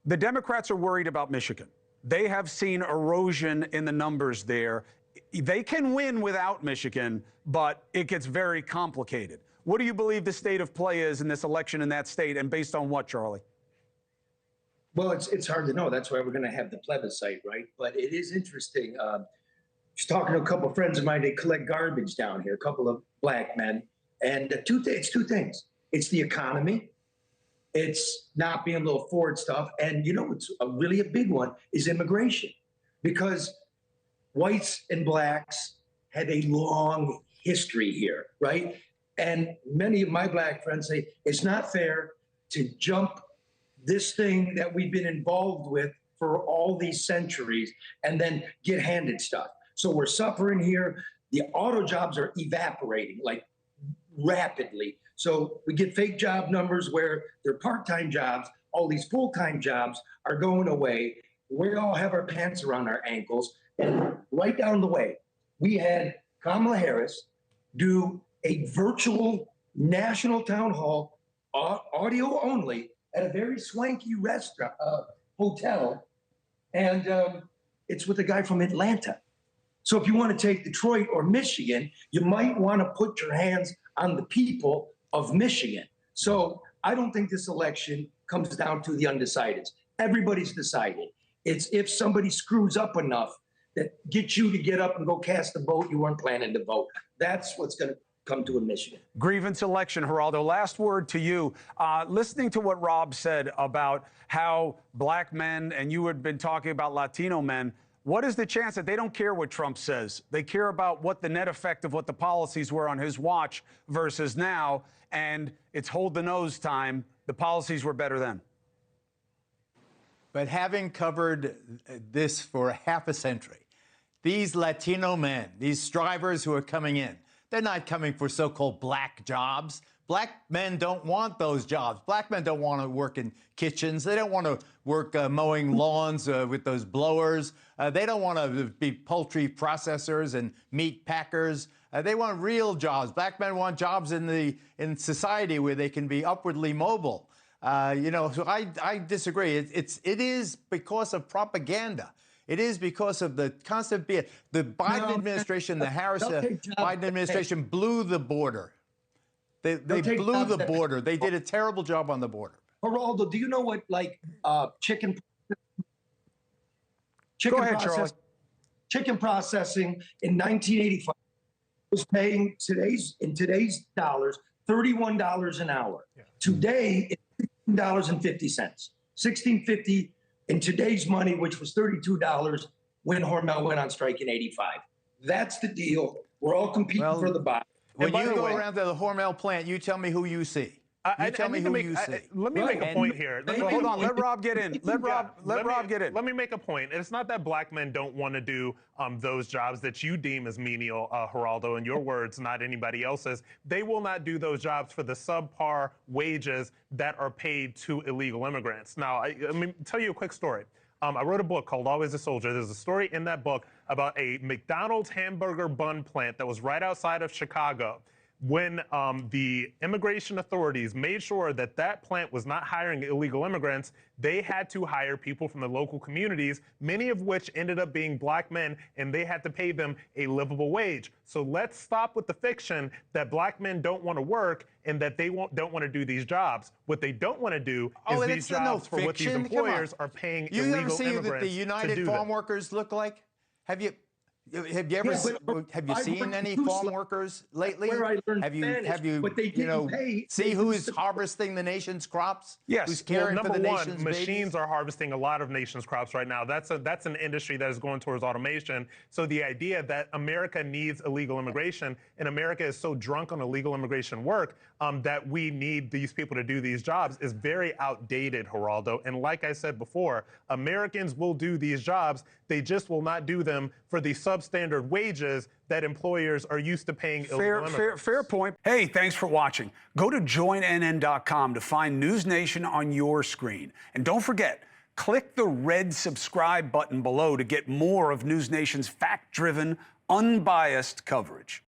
The Democrats are worried about Michigan. They have seen erosion in the numbers there. They can win without Michigan, but it gets very complicated. What do you believe the state of play is in this election in that state, and based on what, Charlie? Well, it's hard to know. That's why we're going to have the plebiscite, right? But it is interesting. Just talking to a couple of friends of mine, they collect garbage down here, a couple of black men. And it's two things. It's the economy. It's not being able to afford stuff. And, you know, it's really a big one is immigration. Because whites and blacks have a long history here, right? And many of my black friends say it's not fair to jump this thing that we've been involved with for all these centuries and then get handed stuff. So we're suffering here. The auto jobs are evaporating like rapidly. So we get fake job numbers where they're part-time jobs. All these full-time jobs are going away. We all have our pants around our ankles. And right down the way, we had Kamala Harris do a virtual national town hall, audio only, at a very swanky restaurant, hotel. And it's with a guy from Atlanta. So if you want to take Detroit or Michigan, you might want to put your hands on the people of Michigan. So I don't think this election comes down to the undecideds. Everybody's decided. It's if somebody screws up enough that gets you to get up and go cast a vote you weren't planning to vote. That's what's going to come to in Michigan. Grievance election, Geraldo. Last word to you. Listening to what Rob said about how black men, and you had been talking about Latino men, what is the chance that they don't care what Trump says? They care about what the net effect of what the policies were on his watch versus now, and it's hold the nose time. The policies were better then. But having covered this for half a century, these Latino men, these strivers who are coming in, they're not coming for so-called black jobs. Black men don't want those jobs. Black men don't want to work in kitchens. They don't want to work mowing lawns with those blowers. They don't want to be poultry processors and meat packers. They want real jobs. Black men want jobs in society where they can be upwardly mobile. You know, so I disagree. It is because of propaganda. It is because of the constant the Biden administration, the Harris Biden administration blew the border. They blew the border. They did a terrible job on the border. Geraldo, do you know what chicken processing in 1985 was paying in today's dollars $31 an hour. Yeah. Today it's $16.50. $16.50 in today's money, which was $32 when Hormel went on strike in '85. That's the deal. We're all competing for the bottom. When you go around to the Hormel plant, you tell me who you see. Tell me who you see. Let me make a point here. Hold on. Let Rob get in. Let Rob get in. Let me make a point. It's not that black men don't want to do those jobs that you deem as menial, Geraldo, in your words, not anybody else's. They will not do those jobs for the subpar wages that are paid to illegal immigrants. Now, let me tell you a quick story. I wrote a book called Always a Soldier. There's a story in that book about a McDonald's hamburger bun plant that was right outside of Chicago. When the immigration authorities made sure that that plant was not hiring illegal immigrants, they had to hire people from the local communities, many of which ended up being black men, and they had to pay them a livable wage. So let's stop with the fiction that black men don't want to work and that they don't want to do these jobs. What they don't want to do is these jobs for what these employers are paying illegal immigrants to do. You ever see what the United Farm Workers look like? Have you ever have you seen any farm workers lately? Have you see who is harvesting the nation's crops? Yes. Who's caring for the nation's babies? Machines are harvesting a lot of nation's crops right now. That's an industry that is going towards automation. So the idea that America needs illegal immigration and America is so drunk on illegal immigration work that we need these people to do these jobs is very outdated, Geraldo. And like I said before, Americans will do these jobs. They just will not do them for the substandard wages that employers are used to paying illegal immigrants. Fair point. Hey, thanks for watching. Go to joinnn.com to find NewsNation on your screen. And don't forget, click the red subscribe button below to get more of NewsNation's fact-driven, unbiased coverage.